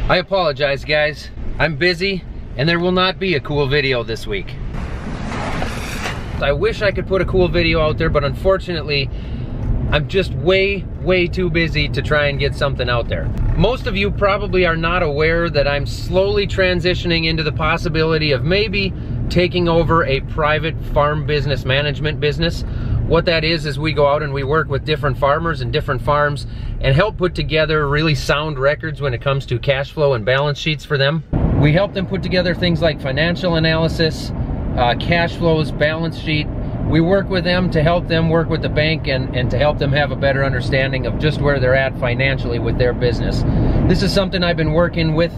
I apologize, guys. I'm busy, and there will not be a cool video this week. I wish I could put a cool video out there, but unfortunately, I'm just way too busy to try and get something out there. Most of you probably are not aware that I'm slowly transitioning into the possibility of maybe taking over a private farm business management business. What that is we go out and we work with different farmers and different farms and help put together really sound records when it comes to cash flow and balance sheets for them. We help them put together things like financial analysis, cash flows, balance sheet. We work with them to help them work with the bank and to help them have a better understanding of just where they're at financially with their business. This is something I've been working with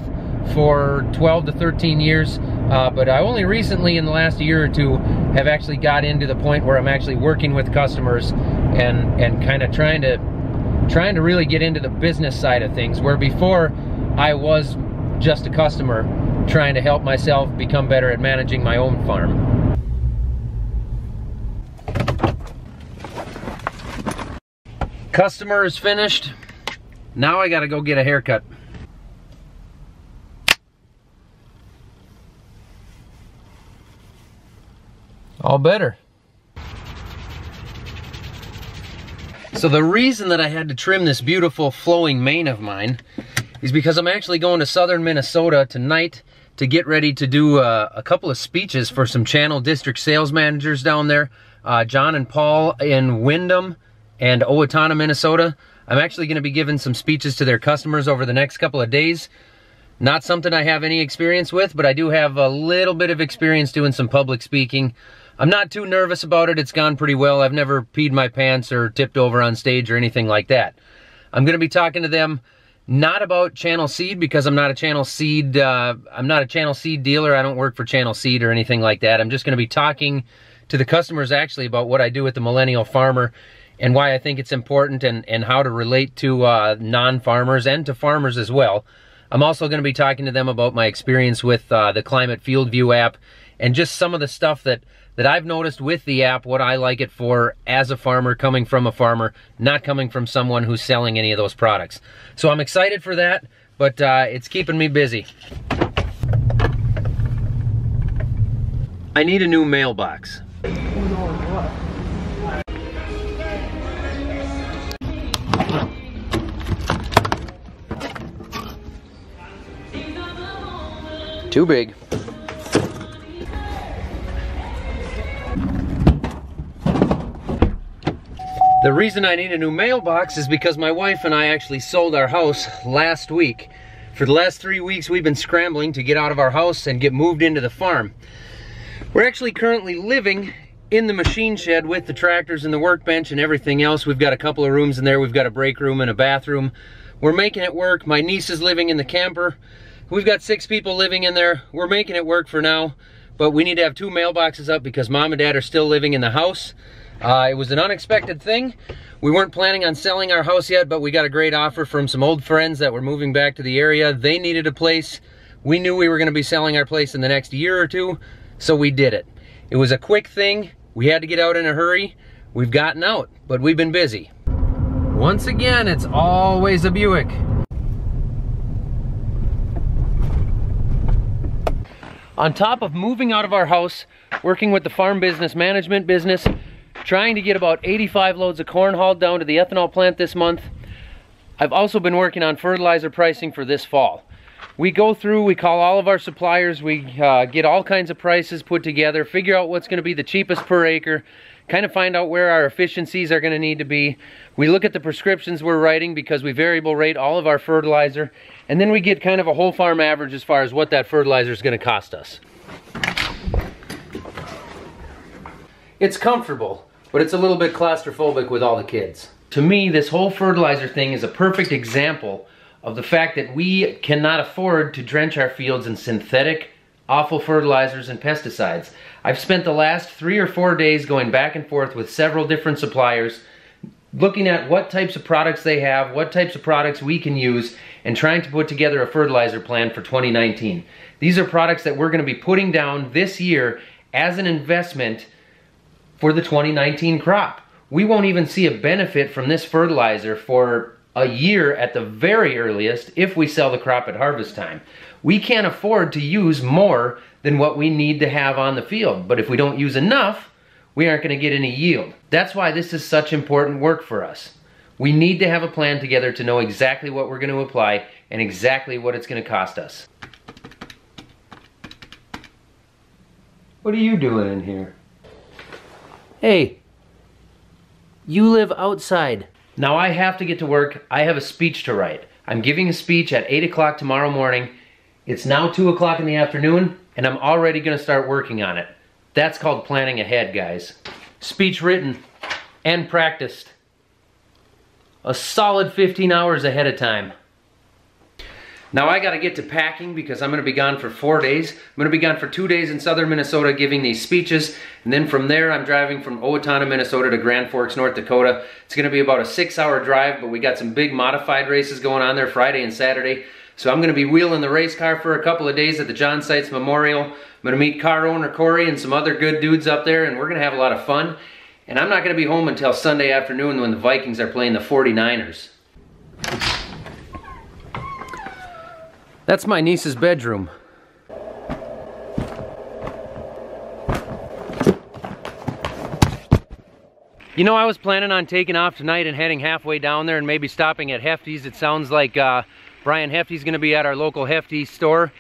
for 12 to 13 years, but I only recently in the last year or two have actually got into the point where I'm actually working with customers and kind of trying to really get into the business side of things, where before I was just a customer trying to help myself become better at managing my own farm. Customer is finished. Now I gotta go get a haircut. All better. So the reason that I had to trim this beautiful flowing mane of mine is because I'm actually going to southern Minnesota tonight to get ready to do a couple of speeches for some channel district sales managers down there, John and Paul in Windham and Owatonna, Minnesota. I'm actually going to be giving some speeches to their customers over the next couple of days. Not something I have any experience with, but I do have a little bit of experience doing some public speaking. I'm not too nervous about it. It's gone pretty well. I've never peed my pants or tipped over on stage or anything like that. I'm going to be talking to them not about Channel Seed, because I'm not a Channel Seed dealer. I don't work for Channel Seed or anything like that. I'm just going to be talking to the customers actually about what I do with the millennial farmer and why I think it's important and how to relate to non-farmers and to farmers as well. I'm also going to be talking to them about my experience with the Climate Field View app and just some of the stuff that I've noticed with the app, what I like it for as a farmer, coming from a farmer, not coming from someone who's selling any of those products. So I'm excited for that, but it's keeping me busy. I need a new mailbox. Too big. The reason I need a new mailbox is because my wife and I actually sold our house last week. For the last 3 weeks we've been scrambling to get out of our house and get moved into the farm. We're actually currently living in the machine shed with the tractors and the workbench and everything else. We've got a couple of rooms in there. We've got a break room and a bathroom. We're making it work. My niece is living in the camper. We've got 6 people living in there. We're making it work for now, but we need to have 2 mailboxes up because Mom and Dad are still living in the house. It was an unexpected thing. We weren't planning on selling our house yet, but we got a great offer from some old friends that were moving back to the area. They needed a place. We knew we were going to be selling our place in the next year or two, so we did it. It was a quick thing. We had to get out in a hurry. We've gotten out, but we've been busy. Once again, it's always a Buick. On top of moving out of our house, working with the farm business management business, trying to get about 85 loads of corn hauled down to the ethanol plant this month, I've also been working on fertilizer pricing for this fall. We go through, we call all of our suppliers, we get all kinds of prices put together, figure out what's going to be the cheapest per acre, kind of find out where our efficiencies are going to need to be. We look at the prescriptions we're writing because we variable rate all of our fertilizer, and then we get kind of a whole farm average as far as what that fertilizer is going to cost us. It's comfortable, but it's a little bit claustrophobic with all the kids. To me, this whole fertilizer thing is a perfect example of the fact that we cannot afford to drench our fields in synthetic, awful fertilizers and pesticides. I've spent the last 3 or 4 days going back and forth with several different suppliers, looking at what types of products they have, what types of products we can use, and trying to put together a fertilizer plan for 2019. These are products that we're going to be putting down this year as an investment for the 2019 crop. We won't even see a benefit from this fertilizer for a year at the very earliest if we sell the crop at harvest time. We can't afford to use more than what we need to have on the field, but if we don't use enough, we aren't going to get any yield. That's why this is such important work for us. We need to have a plan together to know exactly what we're going to apply and exactly what it's going to cost us. What are you doing in here? Hey, you live outside. Now I have to get to work. I have a speech to write. I'm giving a speech at 8 o'clock tomorrow morning. It's now 2 o'clock in the afternoon, and I'm already going to start working on it. That's called planning ahead, guys. Speech written and practiced. A solid 15 hours ahead of time. Now I gotta get to packing because I'm gonna be gone for 4 days. I'm gonna be gone for 2 days in southern Minnesota giving these speeches, and then from there I'm driving from Owatonna, Minnesota to Grand Forks, North Dakota. It's gonna be about a 6-hour drive, but we got some big modified races going on there Friday and Saturday. So I'm gonna be wheeling the race car for a couple of days at the John Seitz Memorial. I'm gonna meet car owner Corey and some other good dudes up there, and we're gonna have a lot of fun. And I'm not gonna be home until Sunday afternoon when the Vikings are playing the 49ers. That's my niece's bedroom. You know, I was planning on taking off tonight and heading halfway down there and maybe stopping at Hefty's. It sounds like Brian Hefty's gonna be at our local Hefty store,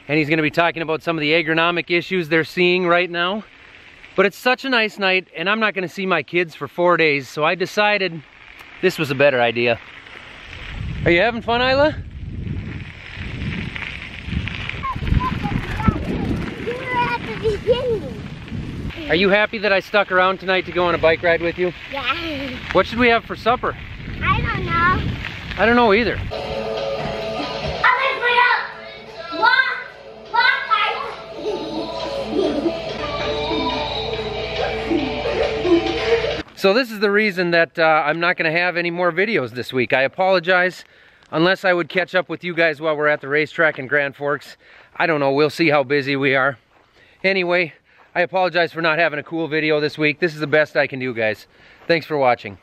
and he's gonna be talking about some of the agronomic issues they're seeing right now. But it's such a nice night, and I'm not gonna see my kids for 4 days, so I decided this was a better idea. Are you having fun, Isla? Are you happy that I stuck around tonight to go on a bike ride with you? Yeah. What should we have for supper? I don't know. I don't know either. So this is the reason that I'm not going to have any more videos this week. I apologize, unless I would catch up with you guys while we're at the racetrack in Grand Forks. I don't know, we'll see how busy we are. Anyway, I apologize for not having a cool video this week. This is the best I can do, guys. Thanks for watching.